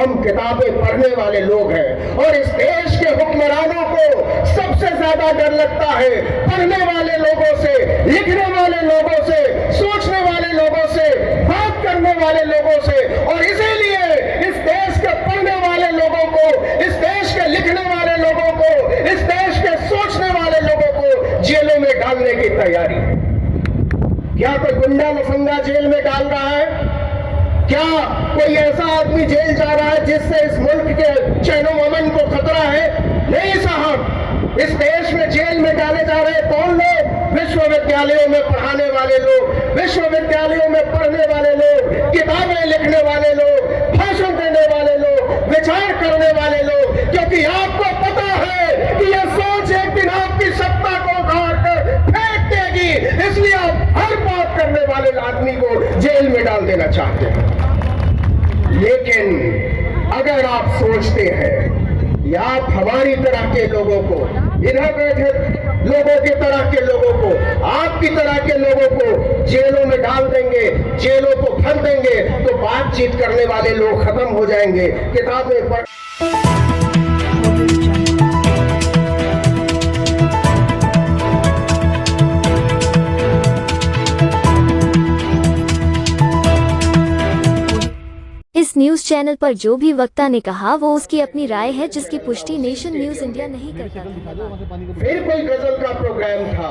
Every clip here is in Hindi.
हम किताबें पढ़ने वाले लोग हैं। और इस देश के हुक्मरानों को सबसे ज्यादा डर लगता है पढ़ने वाले लोगों से, लिखने वाले लोगों से, सोचने वाले लोगों से, बात करने वाले लोगों से। और इसीलिए इस देश के पढ़ने वाले लोगों को, इस देश के लिखने वाले लोगों को, इस देश के सोचने वाले लोगों को जेलों में डालने की तैयारी है। क्या कोई गुंडा लफंगा जेल में डाल रहा है? क्या कोई ऐसा आदमी जेल जा रहा है जिससे इस मुल्क के चैनो अमन को खतरा है? नहीं साहब, इस देश में जेल में डाले जा रहे कौन लोग? विश्वविद्यालयों में पढ़ाने वाले लोग, विश्वविद्यालयों में पढ़ने वाले लोग, किताबें लिखने वाले लोग, भाषण देने वाले लोग, विचार करने वाले लोग। क्योंकि आपको पता है कि यह सोच एक दिन आपकी सत्ता को उखाड़ कर फेंक देगी, इसलिए आप हर बात करने वाले आदमी को जेल में डाल देना चाहते हैं। लेकिन अगर आप सोचते हैं या आप हमारी तरह के लोगों को, इधर बैठे लोगों की तरह के लोगों को, आपकी तरह के लोगों को जेलों में डाल देंगे, जेलों को भर देंगे, तो बातचीत करने वाले लोग खत्म हो जाएंगे। किताबें पढ़ इस न्यूज चैनल पर जो भी वक्ता ने कहा वो उसकी अपनी राय है, जिसकी पुष्टि नेशन न्यूज इंडिया नहीं करता। फिर कोई गजल का प्रोग्राम था,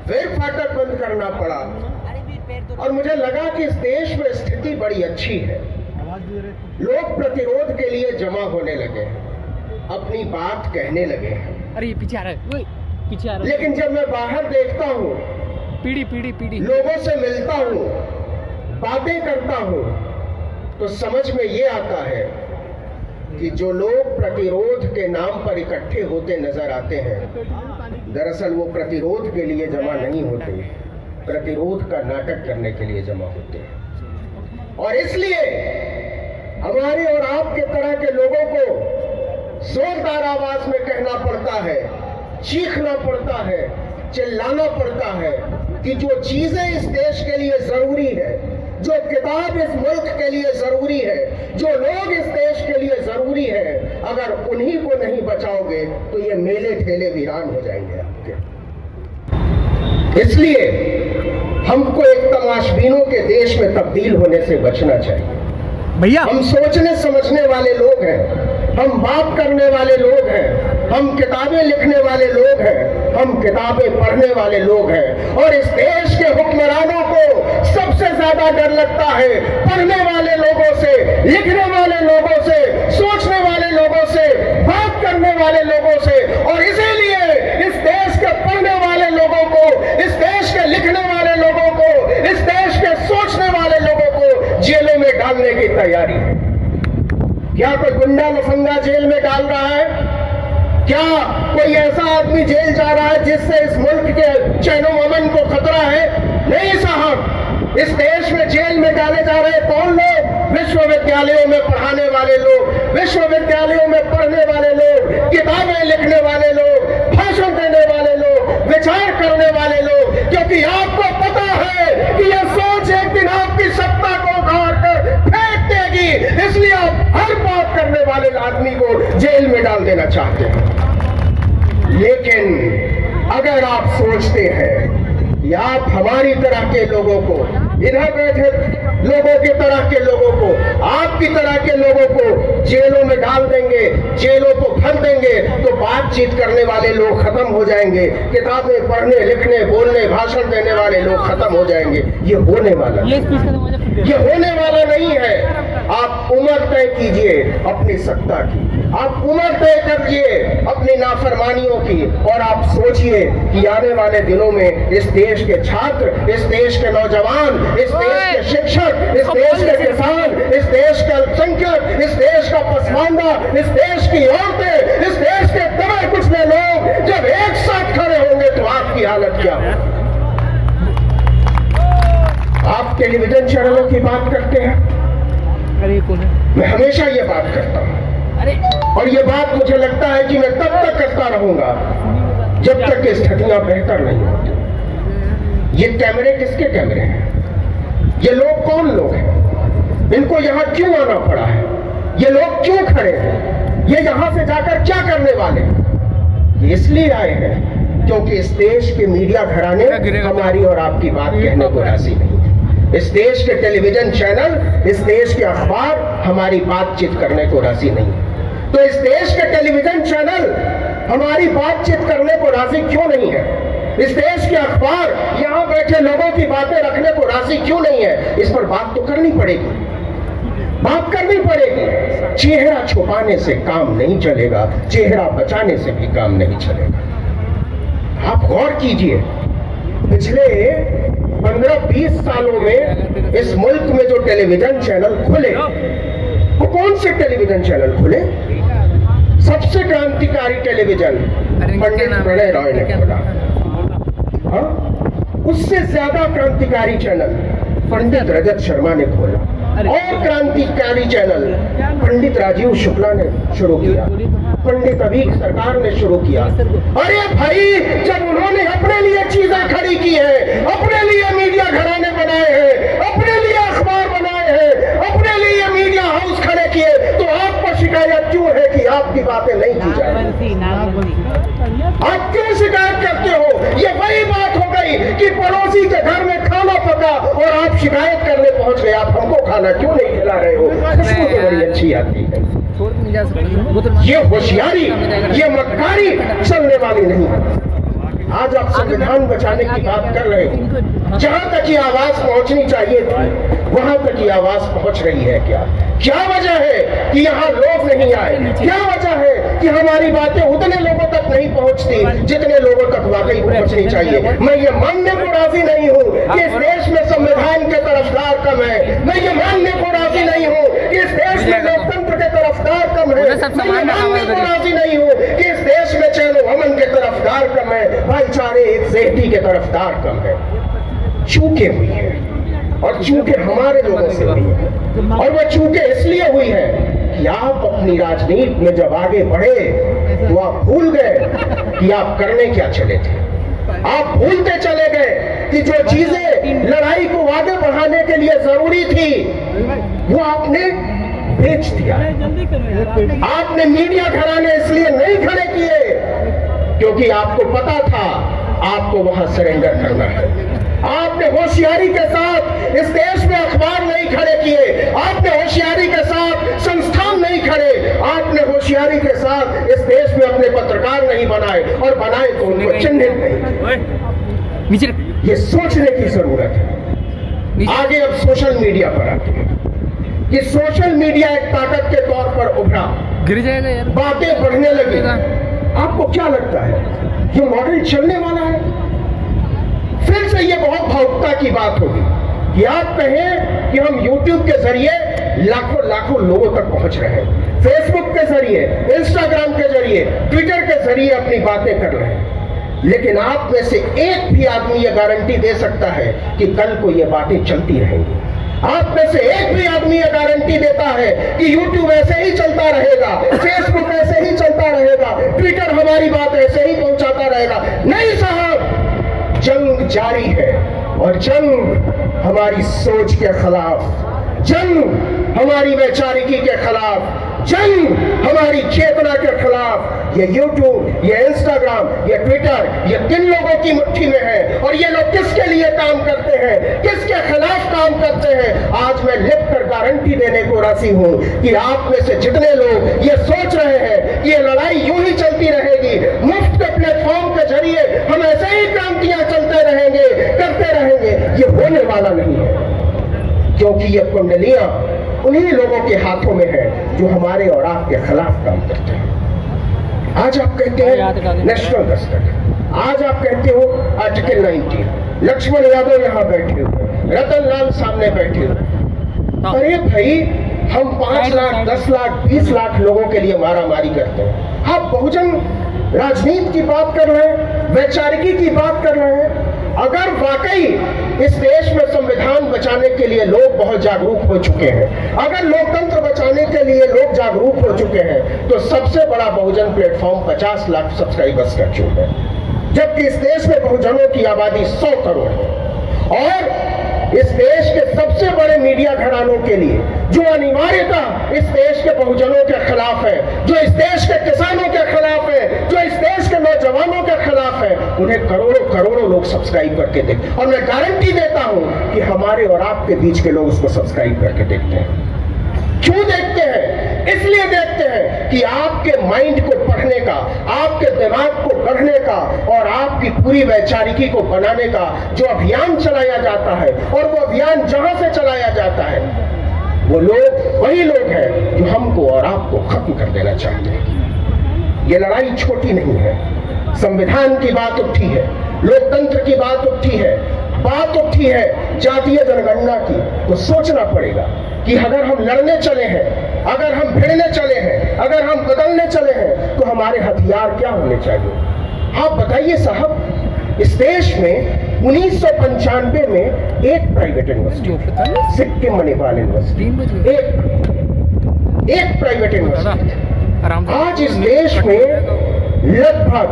फिर फाटक बंद करना पड़ा। और मुझे लगा कि इस देश में स्थिति बड़ी अच्छी है, लोग प्रतिरोध के लिए जमा होने लगे, अपनी बात कहने लगे। अरे पीछे आ रहा है, पीछे आ रहा है। लेकिन जब मैं बाहर देखता हूँ, पीढ़ी लोगों से मिलता हूँ, बातें करता हूँ, तो समझ में ये आता है कि जो लोग प्रतिरोध के नाम पर इकट्ठे होते नजर आते हैं, दरअसल वो प्रतिरोध के लिए जमा नहीं होते, प्रतिरोध का नाटक करने के लिए जमा होते हैं। और इसलिए हमारे और आपके तरह के लोगों को जोरदार आवाज में कहना पड़ता है, चीखना पड़ता है, चिल्लाना पड़ता है कि जो चीजें इस देश के लिए जरूरी है, जो किताब इस मुल्क के लिए जरूरी है, जो लोग इस देश के लिए जरूरी है, अगर उन्हीं को नहीं बचाओगे तो ये मेले ठेले वीरान हो जाएंगे आपके। इसलिए हमको एक तमाशबीनों के देश में तब्दील होने से बचना चाहिए भैया। हम सोचने समझने वाले लोग हैं, हम बात करने वाले लोग हैं, हम किताबें लिखने वाले लोग हैं, हम किताबें पढ़ने वाले लोग हैं। और इस देश के हुक्मरानों को सबसे ज्यादा डर लगता है पढ़ने वाले लोगों से, लिखने वाले लोगों से, सोचने वाले लोगों से, बात करने वाले लोगों से। और इसीलिए इस देश के पढ़ने वाले लोगों को, इस देश के लिखने वाले लोगों को, इस देश के सोचने वाले लोगों को जेलों में डालने की तैयारी है। क्या कोई गुंडा लफंगा जेल में डाल रहा है? क्या कोई ऐसा आदमी जेल जा रहा है जिससे इस मुल्क के चैनो अमन को खतरा है? नहीं साहब, इस देश में जेल में डाले जा रहे कौन लोग? विश्वविद्यालयों में पढ़ाने वाले लोग, विश्वविद्यालयों में पढ़ने वाले लोग, किताबें लिखने वाले लोग, भाषण देने वाले लोग, विचार करने वाले लोग। क्योंकि आपको पता है कि यह सोच एक दिन आपकी सत्ता को उखाड़ कर फेंक देगी, इसलिए आप हर बात करने वाले आदमी को जेल में डाल देना चाहते हैं। लेकिन अगर आप सोचते हैं या आप हमारी तरह के लोगों को, इधर बैठे लोगों की तरह के लोगों को, आपकी तरह के लोगों को जेलों में डाल देंगे, जेलों को भर देंगे, तो बातचीत करने वाले लोग खत्म हो जाएंगे, किताबें पढ़ने, लिखने, बोलने, भाषण देने वाले लोग खत्म हो जाएंगे। ये होने वाला नहीं है। आप उम्र तय कीजिए अपनी सत्ता की, आप उम्र तय करिए अपनी नाफरमानियों की, और आप सोचिए कि आने वाले दिनों में इस देश के छात्र, इस देश के नौजवान, इस देश के शिक्षक, इस देश के किसान, इस देश का अल्पसंख्यक, इस देश का पसमानदा, इस देश की औरतें, इस देश के दबे कुचले लोग जब एक साथ खड़े होंगे तो आपकी हालत क्या होगी? आप टेलीविजन चैनलों की बात करते हैं, अरे कौन है? मैं हमेशा ये बात करता हूं, और ये बात मुझे लगता है कि मैं तब तक करता रहूंगा जब तक कि स्थितियां बेहतर नहीं होती। ये कैमरे किसके कैमरे हैं? ये लोग कौन लोग हैं? इनको यहां क्यों आना पड़ा है? ये लोग क्यों खड़े हैं, ये यहां से जाकर क्या करने वाले हैं? ये इसलिए आए हैं क्योंकि इस देश के मीडिया घराने हमारी और आपकी बात कहने को राजी नहीं है। इस देश के टेलीविजन चैनल, इस देश के अखबार हमारी बातचीत करने को राजी नहीं है। तो इस देश के टेलीविजन चैनल हमारी बातचीत करने को राजी क्यों नहीं है? इस देश के अखबार यहां बैठे लोगों की बातें रखने को राजी क्यों नहीं है? इस पर बात तो करनी पड़ेगी, बात करनी पड़ेगी। चेहरा छुपाने से काम नहीं चलेगा, चेहरा बचाने से भी काम नहीं चलेगा। आप गौर कीजिए, पिछले 15-20 सालों में इस मुल्क में जो टेलीविजन चैनल खुले, वो कौन से टेलीविजन चैनल खुले? सबसे क्रांतिकारी टेलीविजन पंडित प्रणय रॉय ने खोला। हाँ? उससे ज्यादा क्रांतिकारी चैनल पंडित रजत शर्मा ने खोला, और क्रांतिकारी चैनल पंडित राजीव शुक्ला ने शुरू किया, पंडित अभीक सरकार ने शुरू किया। अरे भाई, जब उन्होंने अपने लिए चीजें खड़ी की है, अपने लिए मीडिया घराने बनाए हैं, अपने लिए अखबार बनाए हैं, अपने लिए मीडिया हाउस खड़े किए, तो आपको शिकायत क्यों है कि आपकी बातें नहीं की जा रही? आप क्यों शिकायत करते हो? ये वही बात हो गई कि पड़ोसी के घर में खाना पका और आप शिकायत करने पहुंच गए, आप हमको खाना क्यों नहीं खिला रहे हो? खुशबू तो बड़ी अच्छी आती है। ये होशियारी, ये मक्कारी चलने वाली नहीं है। आज आप संविधान बचाने की बात कर रहे हो, जहां तक ये आवाज पहुंचनी चाहिए थी वहां तक ये आवाज पहुंच रही है क्या? क्या वजह है कि यहाँ लोग नहीं आए? क्या वजह है कि हमारी बातें उतने लोगों तक नहीं पहुंचती जितने लोगों तक वाकई पहुंचनी चाहिए? मैं ये मानने को राजी नहीं हूँ कि इस देश में संविधान के तरफदार कम है, मैं ये मानने को राजी नहीं हूँ कि इस देश में लोकतंत्र के तरफदार कम है, मैं ये मानने को राजी नहीं हूँ कि इस देश में चैन अमन के तरफदार कम है, भाईचारे एकजुटता के तरफदार कम है। चूके हुई है, और चूके हमारे लोगों से हुई है, और वो चूके इसलिए हुई है कि आप अपनी राजनीति में जब आगे बढ़े तो आप भूल गए कि आप करने क्या चले थे। आप भूलते चले गए कि जो चीजें लड़ाई को आगे बढ़ाने के लिए जरूरी थी वो आपने बेच दिया। आपने मीडिया घराने इसलिए नहीं खड़े किए क्योंकि आपको पता था आपको वहां सरेंडर करना है। आपने होशियारी के साथ इस देश में अखबार नहीं खड़े किए, आपने होशियारी के साथ संस्थान नहीं खड़े, आपने होशियारी के साथ इस देश में अपने पत्रकार नहीं बनाए, और बनाए तो उनको चिन्हित नहीं। ये सोचने की जरूरत है। आगे अब सोशल मीडिया पर आते हैं कि सोशल मीडिया एक ताकत के तौर पर उभरा, गिर जाएगा यार, बातें बढ़ने लगी। आपको क्या लगता है ये मॉडल चलने वाला है? फिर से ये बहुत भावुकता की बात होगी कि आप कहें कि हम YouTube के जरिए लाखों लाखों लोगों तक पहुंच रहे हैं, फेसबुक के जरिए, इंस्टाग्राम के जरिए, ट्विटर के जरिए अपनी बातें कर रहे हैं, लेकिन आप में से एक भी आदमी ये गारंटी दे सकता है कि कल को ये बातें चलती रहेंगी? आप में से एक भी आदमी ये गारंटी देता है कि YouTube ऐसे ही चलता रहेगा, फेसबुक ऐसे ही चलता रहेगा, ट्विटर हमारी बात ऐसे ही पहुंचाता रहेगा? नहीं साहब, जंग जारी है, और जंग हमारी सोच के खिलाफ, जंग हमारी वैचारिकी के खिलाफ, जंग हमारी चेतना के खिलाफ। ये YouTube, ये इंस्टाग्राम, ये ट्विटर, ये किन लोगों की मुट्ठी में है, और ये लोग किसके लिए काम करते हैं, किसके खिलाफ काम करते हैं? आज मैं लिख कर गारंटी देने को राजी हूं कि आप में से जितने लोग ये सोच रहे हैं कि ये लड़ाई यूं ही चलती रहेगी, मुफ्त के प्लेटफॉर्म के जरिए हम ऐसे ही क्रांतियां चलते रहेंगे, करते रहेंगे, ये होने वाला नहीं है। क्योंकि ये कुंडलियां उन्हीं लोगों के हाथों में है जो हमारे और आपके खिलाफ काम करते हैं। आज आप कहते हैं नेशनल दस्तक, आज आप कहते हो आर्टिकल 19, लक्ष्मण यादव यहाँ बैठे हुए, रतन लाल सामने बैठे हुए। अरे भाई, हम 5 लाख, 10 लाख, 20 लाख लोगों के लिए मारामारी करते हैं, आप बहुजन राजनीति की बात कर रहे हैं, वैचारिकी की बात कर रहे हैं। अगर वाकई इस देश में संविधान बचाने के लिए लोग बहुत जागरूक हो चुके हैं, अगर लोकतंत्र बचाने के लिए लोग जागरूक हो चुके हैं, तो सबसे बड़ा बहुजन प्लेटफॉर्म 50 लाख सब्सक्राइबर्स का क्यों है, जबकि इस देश में बहुजनों की आबादी 100 करोड़ है। और इस देश के सबसे बड़े मीडिया घरानों के लिए जो अनिवार्यतः इस देश के बहुजनों के खिलाफ है, जो इस देश के किसानों के खिलाफ है, जो इस देश के नौजवानों के खिलाफ है, उन्हें करोड़ों करोड़ों लोग सब्सक्राइब करके देखते, और मैं गारंटी देता हूं कि हमारे और आपके बीच के लोग उसको सब्सक्राइब करके देखते हैं। क्यों देखते हैं? इसलिए देखते हैं कि आपके माइंड को पढ़ने का, आपके दिमाग को गढ़ने का और आपकी पूरी वैचारिकी को बनाने का जो अभियान चलाया जाता है, और वो अभियान जहां से चलाया जाता है, वो लोग वही लोग हैं जो हमको और आपको खत्म कर देना चाहते हैं। ये लड़ाई छोटी नहीं है। संविधान की बात उठी है, लोकतंत्र की बात उठी है, बात उठी है जातीय जनगणना की, तो सोचना पड़ेगा कि अगर हम लड़ने चले हैं, अगर हम भिड़ने चले हैं, अगर हम बदलने चले हैं, तो हमारे हथियार क्या होने चाहिए। आप बताइए साहब, इस देश में 1995 में एक private university, Sikkim Manipal university, एक प्राइवेट यूनिवर्सिटी। आज इस देश में लगभग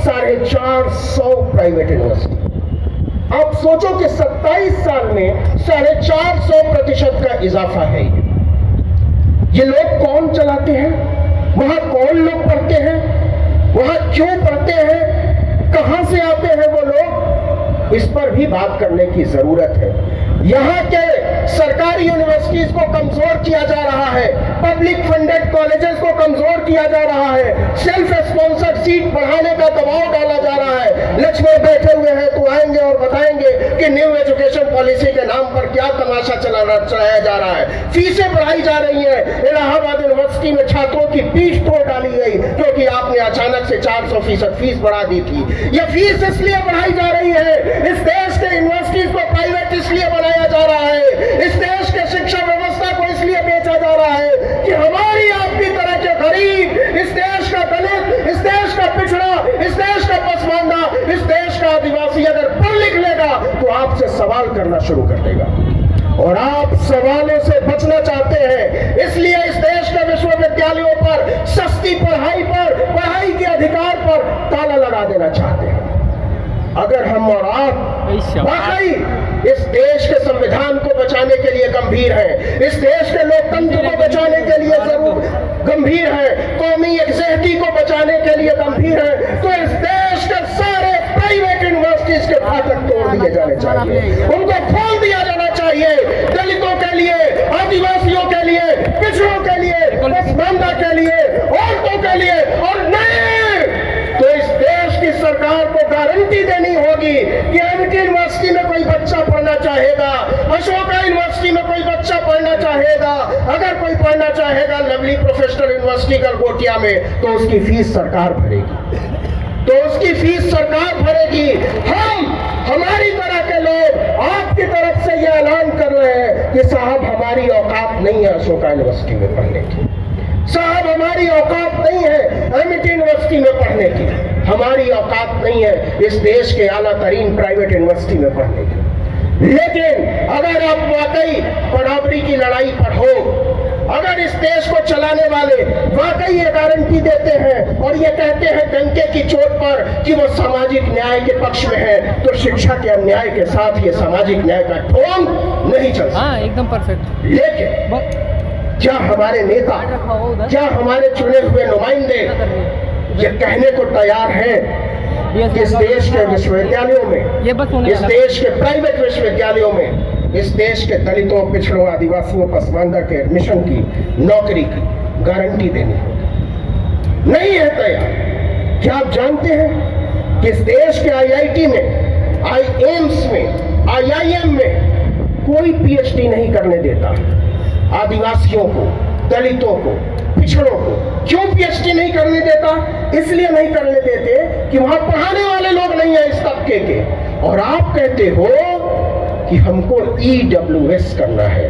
450 प्राइवेट यूनिवर्सिटी। आप सोचो कि 27 साल में 450% का इजाफा है। ये लोग कौन चलाते हैं, वहां कौन लोग पढ़ते हैं, वहां क्यों पढ़ते हैं, कहां से आते हैं वो लोग, इस पर भी बात करने की जरूरत है। यहाँ के सरकारी यूनिवर्सिटीज को कमजोर किया जा रहा है, पब्लिक फंडेड कॉलेजेस को कमजोर किया जा रहा है, सेल्फ स्पॉन्सर्ड सीट बढ़ाने का दबाव डाला जा रहा है। लक्ष्मण बैठे हुए हैं तो आएंगे और बताएंगे कि न्यू एजुकेशन पॉलिसी के नाम पर क्या तमाशा चलाया जा रहा है। फीसें बढ़ाई जा रही है। इलाहाबाद यूनिवर्सिटी में छात्रों की फीस तोड़ डाली गई क्योंकि आपने अचानक से 400% फीस बढ़ा दी थी। यह फीस इसलिए बढ़ाई जा रही है, इस देश के यूनिवर्सिटीज को प्राइवेट इसलिए बनाया जा रहा है, इस देश के शिक्षा व्यवस्था को इसलिए बेचा जा रहा है कि हमारी आपकी तरह के गरीब, इस देश का दलित, इस देश का पिछड़ा, इस देश का पसमानदा, इस देश का आदिवासी अगर पढ़ लिख लेगा तो आपसे सवाल करना शुरू कर देगा। और आप सवालों से बचना चाहते हैं, इसलिए इस देश के विश्वविद्यालयों पर सस्ती पढ़ाई पर, पढ़ाई के अधिकार पर ताला लगा देना चाहते हैं। अगर हम और आप वाकई इस देश के संविधान को बचाने के लिए गंभीर हैं, इस देश के लोकतंत्र को बचाने के लिए जरूर गंभीर है, कौमी यकजहती को बचाने के लिए गंभीर है, तो इस देश के सारे प्राइवेट यूनिवर्सिटीज के फाटक तोड़ दिए जाने चाहिए, उनको खोल दिया जाना चाहिए। दलितों के लिए, आदिवासियों के लिए, पिछड़ों के लिए, पसमानदा के लिए, औरतों के लिए, और नहीं तो इस देश की सरकार को गारंटी देनी होगी कि एमटी यूनिवर्सिटी में कोई बच्चा पढ़ना चाहेगा, अशोका यूनिवर्सिटी में कोई बच्चा पढ़ना चाहेगा, अगर कोई पढ़ना चाहेगा लवली प्रोफेशनल यूनिवर्सिटी गलगोटिया में, तो उसकी फीस सरकार भरेगी, तो उसकी फीस सरकार भरेगी। हमारी तरह के लोग आपकी तरफ से यह ऐलान कर रहे हैं कि साहब हमारी औकात नहीं है अशोका यूनिवर्सिटी में पढ़ने की, साहब हमारी औकात नहीं है एमटी यूनिवर्सिटी में पढ़ने की, हमारी औकात नहीं है इस देश के आला तरीन प्राइवेट यूनिवर्सिटी में पढ़ने की। लेकिन अगर आप वाकई बराबरी की लड़ाई पर हो, अगर इस देश को चलाने वाले वाकई ये गारंटी देते हैं और ये कहते हैं डंके की चोट पर कि वो सामाजिक न्याय के पक्ष में है, तो शिक्षा के अन्याय के साथ ये सामाजिक न्याय का ठोंग नहीं चल सकता। हाँ, एकदम परफेक्ट। लेकिन क्या हमारे नेता, क्या हमारे चुने हुए नुमाइंदे ये कहने को तैयार हैं कि इस देश के विश्वविद्यालयों में, इस देश के प्राइवेट विश्वविद्यालयों में इस देश के दलितों, पिछड़ों, आदिवासियों, पसमानदा के एडमिशन की, नौकरी की गारंटी देनी होगी? नहीं है तैयार। क्या आप जानते हैं कि इस देश के आईआईटी में, एम्स में, आईआईएम में कोई पीएचडी नहीं करने देता आदिवासियों को, दलितों को, पिछड़ों को। क्यों पीएचडी नहीं करने देता? इसलिए नहीं करने देते कि वहां पढ़ाने वाले लोग नहीं है इस तबके के। और आप कहते हो कि हमको ईडब्ल्यूएस करना है,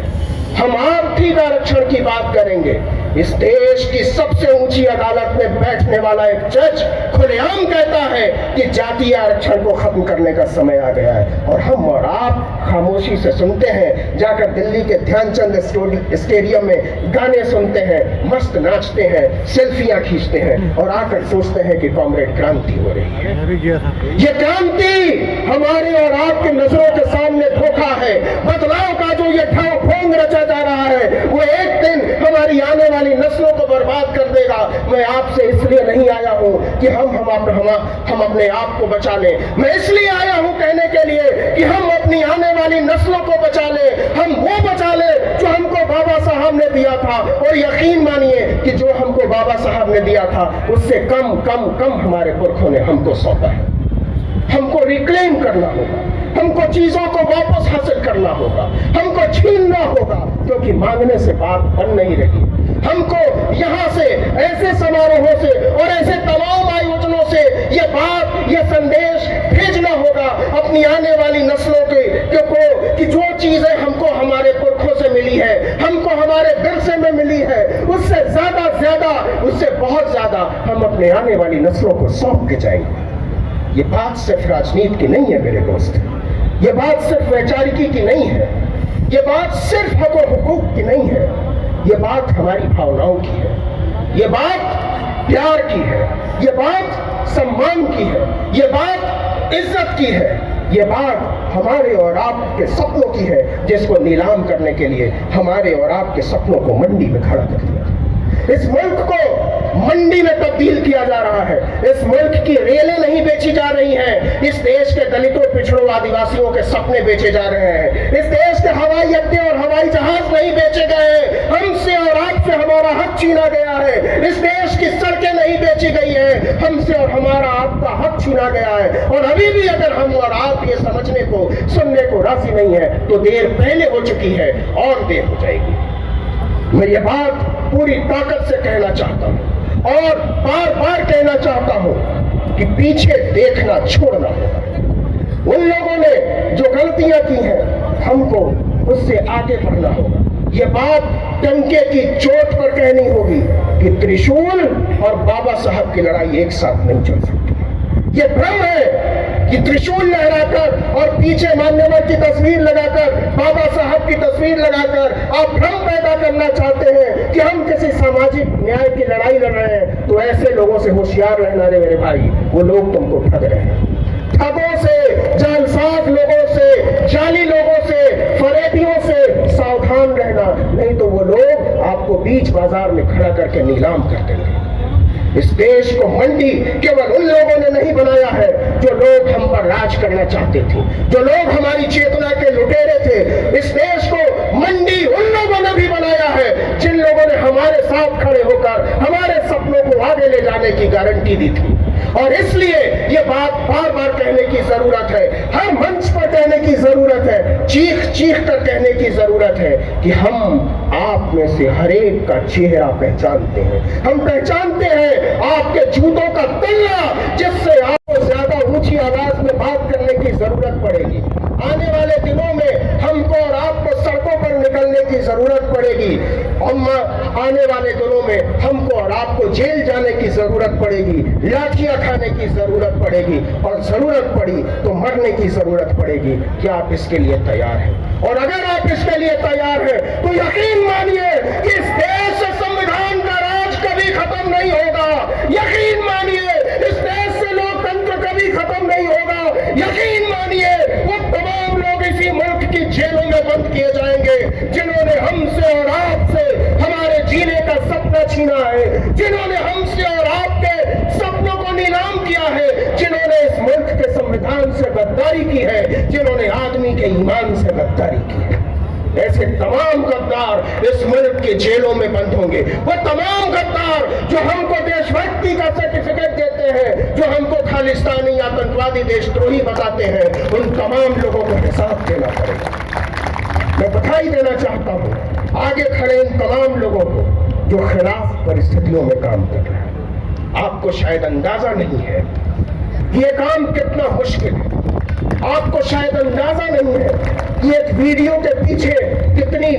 हम आर्थिक आरक्षण की बात करेंगे। इस देश की सबसे ऊंची अदालत में बैठने वाला एक जज खुलेआम कहता है कि जातीय आरक्षण को खत्म करने का समय आ गया है, और हम और आप खामोशी से सुनते हैं। जाकर दिल्ली के ध्यानचंद स्टेडियम में गाने सुनते हैं, मस्त नाचते हैं, सेल्फियां खींचते हैं, और आकर सोचते हैं कि कॉमरेड क्रांति हो रही है। ये क्रांति हमारे और आपके नजरों के सामने धोखा है। बदलाव का जो ये ढांव ढोंग रचा जा रहा है वो एक दिन हमारी आने वाली नस्लों को बर्बाद कर देगा। मैं आपसे इसलिए नहीं आया हूं कि हम अपने आप को बचा लें, मैं इसलिए आया हूं कहने के लिए कि हम अपनी आने वाली नस्लों को बचा लें, हम वो बचा लें जो हमको बाबा साहब ने दिया था। और यकीन मानिए कि जो हमको बाबा साहब ने दिया था उससे कम कम कम हमारे पुरखों ने हमको सौंपा है। हमको रिक्लेम करना होगा, हमको चीजों को वापस हासिल करना होगा, हमको छीनना होगा, क्योंकि मांगने से बात बन नहीं रही। हमको यहाँ से ऐसे समारोहों से और ऐसे तमाम आयोजनों से ये बात, ये संदेश भेजना होगा अपनी आने वाली नस्लों के कि जो चीजें हमको हमारे पुरखों से मिली है, हमको हमारे विरसे में मिली है, उससे ज्यादा, उससे बहुत ज्यादा हम अपने आने वाली नस्लों को सौंप के जाएंगे। ये बात सिर्फ राजनीति की नहीं है मेरे दोस्त, ये बात सिर्फ वैचारिकी की नहीं है, ये बात सिर्फ हक और हुकूक की नहीं है, ये बात हमारी भावनाओं की है, ये बात प्यार की है, ये बात सम्मान की है, ये बात इज्जत की है, ये बात हमारे और आपके सपनों की है, जिसको नीलाम करने के लिए हमारे और आपके सपनों को मंडी में खड़ा कर दिया। इस मुल्क को मंडी में तब्दील किया जा रहा है। इस मुल्क की रेलें नहीं बेची जा रही हैं, इस देश के दलितों, पिछड़ों, आदिवासियों के सपने बेचे जा रहे हैं। इस देश के हवाई अड्डे और हवाई जहाज नहीं बेचे गए, हमसे और आपसे हमारा हक छीना गया है। इस देश की सड़कें नहीं बेची गई है, हमसे और हमारा आपका हक छीना गया है। और अभी भी अगर हम और आप ये समझने को, सुनने को राजी नहीं है तो देर पहले हो चुकी है और देर हो जाएगी। मैं ये बात पूरी ताकत से कहना चाहता हूं और बार बार कहना चाहता हूं कि पीछे देखना छोड़ना होगा। उन लोगों ने जो गलतियां की हैं हमको उससे आगे बढ़ना होगा। ये बात टंके की चोट पर कहनी होगी कि त्रिशूल और बाबा साहब की लड़ाई एक साथ नहीं चल सकती। ये भ्रम है कि त्रिशूल लहराकर और पीछे मान्यवर की तस्वीर लगाकर, बाबा साहब की तस्वीर लगाकर आप भ्रम पैदा करना चाहते हैं कि हम किसी सामाजिक न्याय की लड़ाई लड़ रहे हैं। तो ऐसे लोगों से होशियार रहना रे मेरे भाई, वो लोग तुमको ठग रहे हैं। ठगों से, जालसाज लोगों से, जाली लोगों से, फरेबियों से सावधान रहना, नहीं तो वो लोग आपको बीच बाजार में खड़ा करके नीलाम कर देंगे। इस देश को मंडी केवल उन लोगों ने नहीं बनाया है जो लोग हम पर राज करना चाहते थे, जो लोग हमारी चेतना के लुटेरे थे। इस देश को मंडी उन लोगों ने भी बनाया है जिन लोगों ने हमारे साथ खड़े होकर हमारे सपनों को आगे ले जाने की गारंटी दी थी। और इसलिए ये बात बार बार कहने की जरूरत है, हर मंच पर कहने की जरूरत है, चीख चीख कर कहने की जरूरत है कि हम आप में से हर एक का चेहरा पहचानते हैं। हम पहचानते हैं आपके जूतों का तल्ला, जिससे आपको ज्यादा ऊंची आवाज में बात करने की जरूरत पड़ेगी। आने वाले दिनों में हमको और आपको सड़कों पर निकलने की जरूरत पड़ेगी। आने वाले दिनों में हमको और आपको जेल जाने की जरूरत पड़ेगी, लाठियां खाने की जरूरत पड़ेगी और जरूरत पड़ी तो मरने की जरूरत पड़ेगी। क्या आप इसके लिए तैयार हैं? और अगर आप इसके लिए तैयार हैं तो यकीन मानिए कि इस देश से संविधान का राज कभी खत्म नहीं होगा। यकीन मानिए इस देश से लोकतंत्र कभी खत्म नहीं होगा। यकीन मानिए वो तमाम लोग इसी मुल्क की जेलों में बंद किए जाएंगे जिन्होंने हमसे और आपसे हमारे जीने का सपना छीना है, जिन्होंने हमसे और आपके सपनों को नीलाम किया है, जिन्होंने इस मुल्क के संविधान से गद्दारी की है, जिन्होंने आदमी के ईमान से गद्दारी की है। ऐसे तमाम गद्दार इस मुल्क के जेलों में बंद होंगे। वो तमाम गद्दार जो हमको देशभक्ति का सर्टिफिकेट देते हैं, जो हमको खालिस्तानी आतंकवादी देशद्रोही बताते हैं, उन तमाम लोगों को हिसाब देना पड़ेगा। मैं बधाई देना चाहता हूं आगे खड़े इन तमाम लोगों को जो खिलाफ परिस्थितियों में काम कर रहे हैं। आपको शायद अंदाजा नहीं है कि ये काम कितना मुश्किल है। आपको शायद अंदाजा नहीं है कि एक वीडियो के पीछे कितनी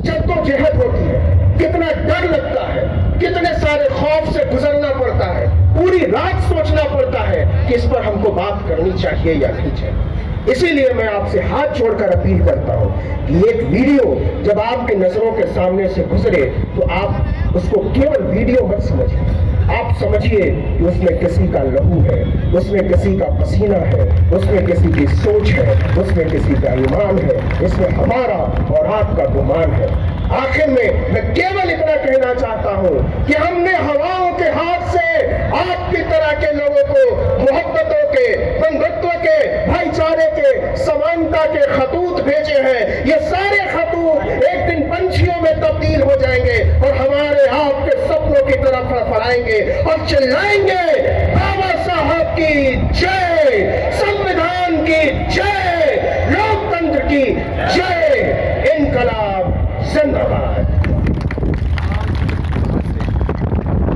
जद्दोजहद होती है, कितना डर लगता है, कितने सारे खौफ से गुजरना पड़ता है, पूरी रात सोचना पड़ता है कि इस पर हमको बात करनी चाहिए या नहीं चाहिए। इसीलिए मैं आपसे हाथ जोड़कर अपील करता हूं कि एक वीडियो जब आपकी नजरों के सामने से गुजरे तो आप उसको केवल वीडियो मत समझिए, आप समझिए कि उसमें किसी का लहू है, उसमें किसी का पसीना है, उसमें किसी की सोच है, उसमें किसी का ईमान है, इसमें हमारा और आपका गुमान है। आखिर में मैं केवल इतना कहना चाहता हूं कि हमने हवाओं के हाथ से आपकी तरह के लोगों को मोहब्बतों के, बंधुत्व के, भाईचारे के, समानता के खतूत भेजे हैं। ये सारे खतूत एक दिन पंछियों में तब्दील हो जाएंगे और हमारे आपके सपनों की तरफ फड़फड़ाएंगे और चिल्लाएंगे, बाबा साहब की जय, संविधान की जय, लोकतंत्र की जय, इनकलाब जिंदाबाद।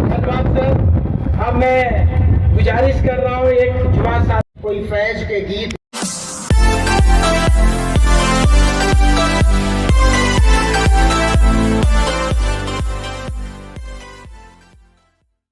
धन्यवाद सर। अब मैं गुजारिश कर रहा हूँ एक जुमा साहब कोई फैज के गीत